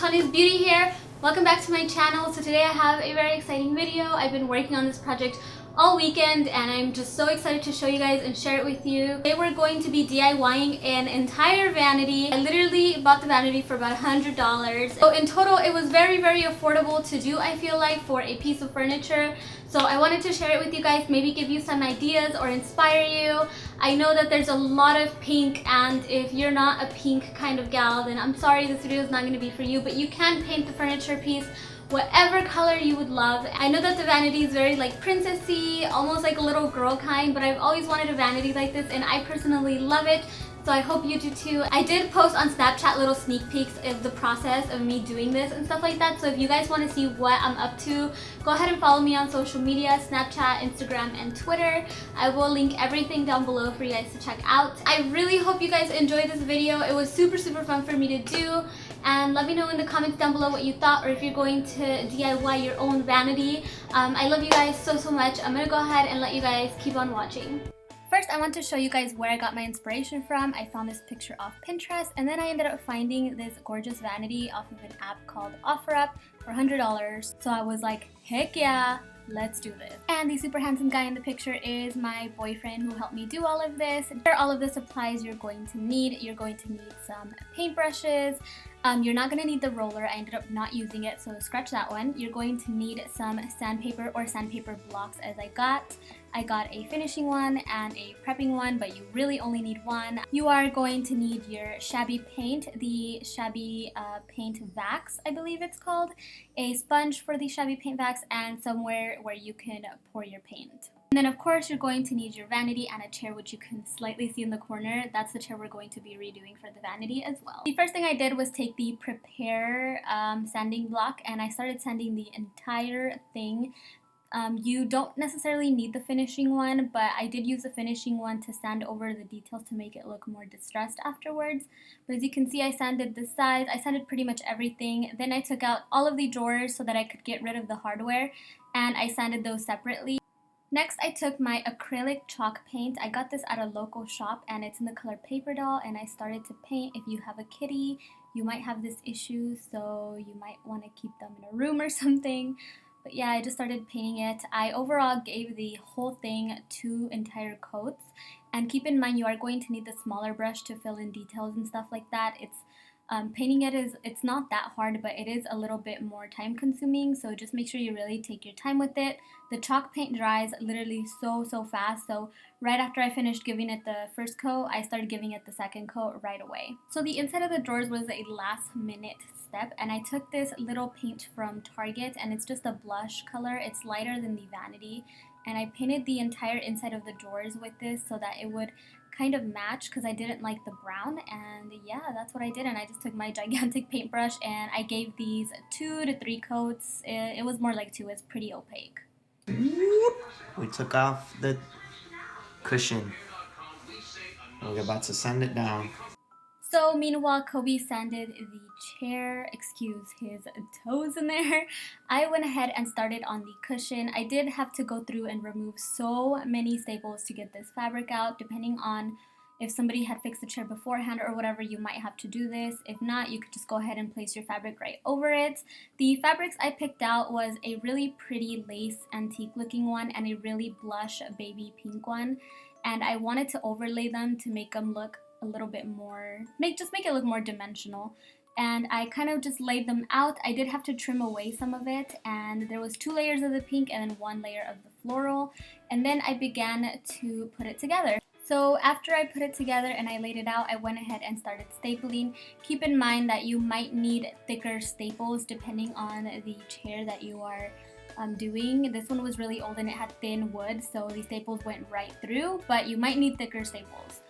Shani's Beauty here. Welcome back to my channel. So today I have a very exciting video. I've been working on this project all weekend and I'm just so excited to show you guys and share it with you. Today we're going to be DIYing an entire vanity. I literally bought the vanity for about $100. So in total it was very affordable to do, I feel like, for a piece of furniture. So I wanted to share it with you guys, maybe give you some ideas or inspire you. I know that there's a lot of pink, and if you're not a pink kind of gal, then I'm sorry, this video is not going to be for you, but you can paint the furniture piece whatever color you would love. I know that the vanity is very like princessy, almost like a little girl kind, but I've always wanted a vanity like this and I personally love it. So I hope you do too. I did post on Snapchat little sneak peeks of the process of me doing this and stuff like that. So if you guys want to see what I'm up to, go ahead and follow me on social media, Snapchat, Instagram, and Twitter. I will link everything down below for you guys to check out. I really hope you guys enjoyed this video. It was super fun for me to do. And let me know in the comments down below what you thought, or if you're going to DIY your own vanity. I love you guys so much. I'm gonna go ahead and let you guys keep on watching. First, I want to show you guys where I got my inspiration from. I found this picture off Pinterest, and then I ended up finding this gorgeous vanity off of an app called OfferUp for $100. So I was like, heck yeah, let's do this. And the super handsome guy in the picture is my boyfriend who helped me do all of this. And for all of the supplies you're going to need some paintbrushes. You're not going to need the roller. I ended up not using it, so scratch that one. You're going to need some sandpaper or sandpaper blocks, as I got a finishing one and a prepping one, but you really only need one. You are going to need your Shabby paint, the Shabby Paint Vax, I believe it's called, a sponge for the Shabby Paint Vax, and somewhere where you can pour your paint. And then of course you're going to need your vanity and a chair, which you can slightly see in the corner. That's the chair we're going to be redoing for the vanity as well. The first thing I did was take the Prepare sanding block and I started sanding the entire thing. You don't necessarily need the finishing one, but I did use the finishing one to sand over the details to make it look more distressed afterwards. But as you can see, I sanded the sides, I sanded pretty much everything. Then I took out all of the drawers so that I could get rid of the hardware, and I sanded those separately. Next, I took my acrylic chalk paint. I got this at a local shop and it's in the color Paper Doll, and I started to paint. If you have a kitty, you might have this issue, so you might want to keep them in a room or something. But yeah, I just started painting it. I overall gave the whole thing 2 entire coats. And keep in mind, you are going to need the smaller brush to fill in details and stuff like that. Painting it's not that hard, but it is a little bit more time consuming, so just make sure you really take your time with it. The chalk paint dries literally so fast, so right after I finished giving it the first coat, I started giving it the second coat right away. So the inside of the drawers was a last minute step, and I took this little paint from Target, and it's just a blush color. It's lighter than the vanity, and I painted the entire inside of the drawers with this so that it would kind of match, because I didn't like the brown. And yeah, that's what I did. And I just took my gigantic paintbrush and I gave these 2 to 3 coats. It was more like 2. It's pretty opaque. We took off the cushion. We're about to sand it down. So meanwhile, Kobe sanded the chair, excuse his toes in there. I went ahead and started on the cushion. I did have to go through and remove so many staples to get this fabric out. Depending on if somebody had fixed the chair beforehand or whatever, you might have to do this. If not, you could just go ahead and place your fabric right over it. The fabrics I picked out was a really pretty lace antique looking one and a really blush baby pink one. And I wanted to overlay them to make them look a little bit more, just make it look more dimensional. And I kind of just laid them out. I did have to trim away some of it, and there was 2 layers of the pink and then 1 layer of the floral, and then I began to put it together. So after I put it together and I laid it out, I went ahead and started stapling. Keep in mind that you might need thicker staples depending on the chair that you are doing. This one was really old and it had thin wood, so the staples went right through, but you might need thicker staples.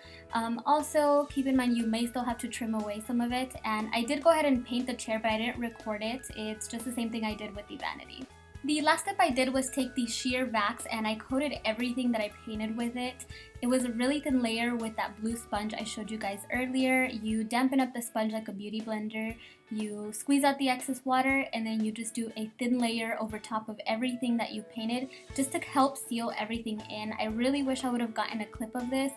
Also, keep in mind you may still have to trim away some of it, and I did go ahead and paint the chair, but I didn't record it. It's just the same thing I did with the vanity. The last step I did was take the sheer wax and I coated everything that I painted with it. It was a really thin layer with that blue sponge I showed you guys earlier. You dampen up the sponge like a beauty blender, you squeeze out the excess water, and then you just do a thin layer over top of everything that you painted just to help seal everything in. I really wish I would have gotten a clip of this.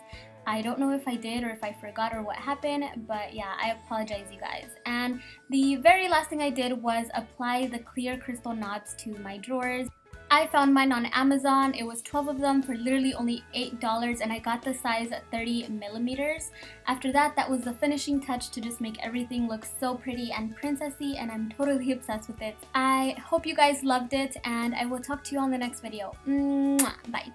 I don't know if I did or if I forgot or what happened, but yeah, I apologize, you guys. And the very last thing I did was apply the clear crystal knots to my drawers. I found mine on Amazon. It was 12 of them for literally only $8, and I got the size 30 millimeters. After that, that was the finishing touch to just make everything look so pretty and princessy, and I'm totally obsessed with it. I hope you guys loved it, and I will talk to you on the next video. Mwah! Bye.